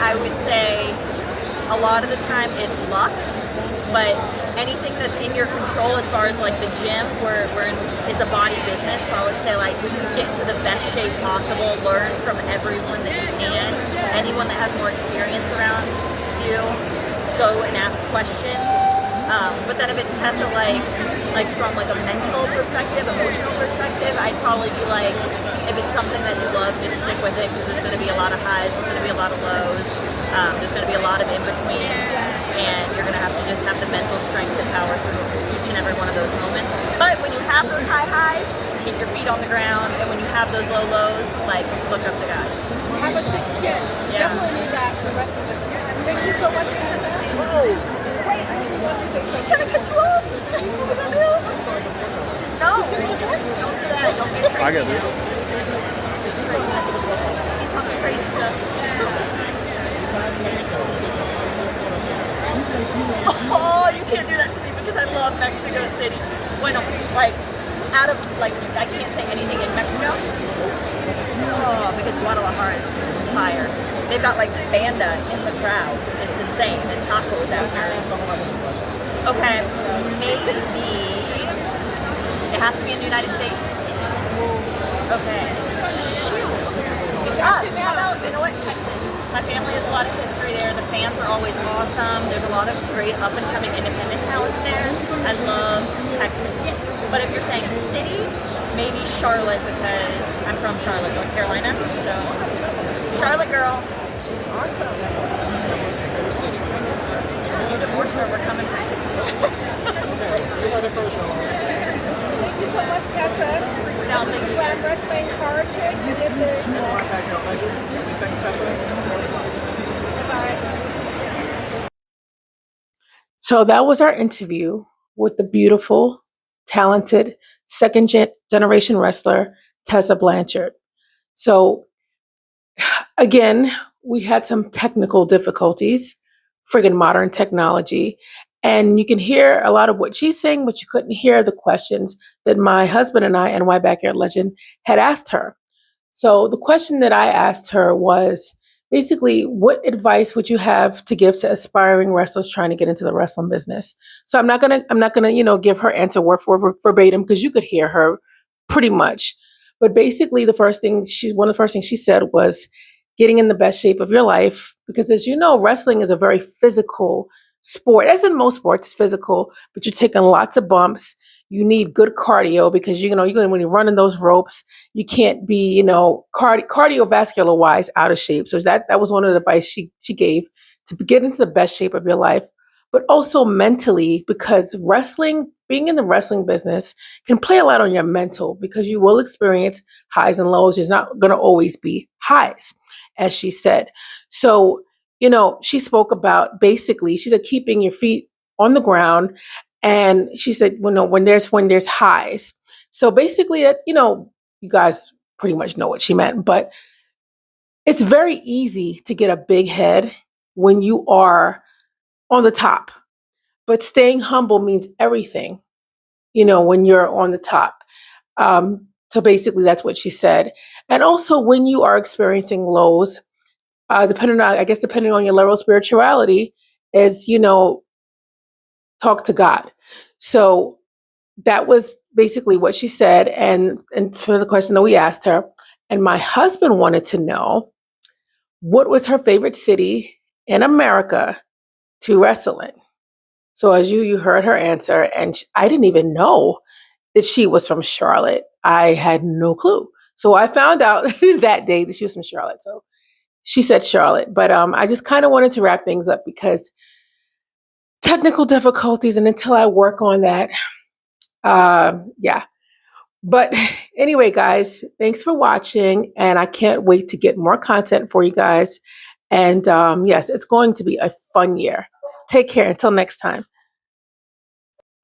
I would say a lot of the time it's luck, but anything that's in your control as far as like the gym, it's a body business, so I would say like you can get to the best shape possible, learn from everyone that you can, anyone that has more experience around you, go and ask questions. But then if it's Tessa, like from like a mental perspective, emotional perspective, I'd probably be like, if it's something that you love, just stick with it, because there's going to be a lot of highs, there's going to be a lot of lows, there's going to be a lot of in-betweens, and you're going to have to just have the mental strength to power through each and every one of those moments. But when you have those high highs, keep your feet on the ground, and when you have those low lows, like, look up to God. Have a thick skin. Yeah. Definitely need that for the rest of us. Thank you so much, Tessa. Whoa! Wait, she's trying to cut you off? Was that real? No. Don't do that. Don't get crazy. I get it. He's talking crazy stuff. Oh, you can't do that to me because I love Mexico City. When I'm like out of like, I can't say anything in Mexico. Oh, because Guadalajara is fire. They've got like banda in the crowd. It's insane. And tacos out here. Okay, maybe it has to be in the United States. Okay. Shoot. How about, you know what, Texas? My family has a lot of history there. The fans are always awesome. There's a lot of great up-and-coming independent talents there. I love Texas. But if you're saying city, maybe Charlotte, because I'm from Charlotte, North Carolina. So, Charlotte girl. Awesome. You divorced her, we're coming back. Thank you so much, Tessa. No, This thank is you. Glam Wrestling Hard Chick, and this is Bye-bye. So that was our interview with the beautiful, talented second generation wrestler, Tessa Blanchard. So again, we had some technical difficulties, friggin' modern technology. And you can hear a lot of what she's saying, but you couldn't hear the questions that my husband and I, NY Backyard Legend, had asked her. So the question that I asked her was basically, what advice would you have to give to aspiring wrestlers trying to get into the wrestling business? So I'm not gonna, give her answer word for word verbatim, because you could hear her pretty much. But basically, one of the first things she said was getting in the best shape of your life, because as you know, wrestling is a very physical sport. As in most sports, it's physical, but you're taking lots of bumps. You need good cardio, because when you're running those ropes, you can't be, cardiovascular wise out of shape. So that was one of the advice she gave, to get into the best shape of your life, but also mentally, because being in the wrestling business can play a lot on your mental, because you will experience highs and lows. There's not going to always be highs, as she said. So, she spoke about, basically, she said, keeping your feet on the ground. And she said, when there's highs. So basically, you guys pretty much know what she meant, but it's very easy to get a big head when you are on the top. But staying humble means everything, when you're on the top. So basically, that's what she said. And also, when you are experiencing lows, depending on your level of spirituality, is, talk to God. So that was basically what she said. And for the question that we asked her, and my husband wanted to know what was her favorite city in America to wrestle in. So as you heard her answer, and I didn't even know that she was from Charlotte. I had no clue. So I found out that day that she was from Charlotte. So she said Charlotte, but I just kind of wanted to wrap things up, because technical difficulties, and until I work on that, yeah. But anyway, guys, thanks for watching, and I can't wait to get more content for you guys. And yes, it's going to be a fun year. Take care until next time.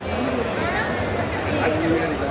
I see it.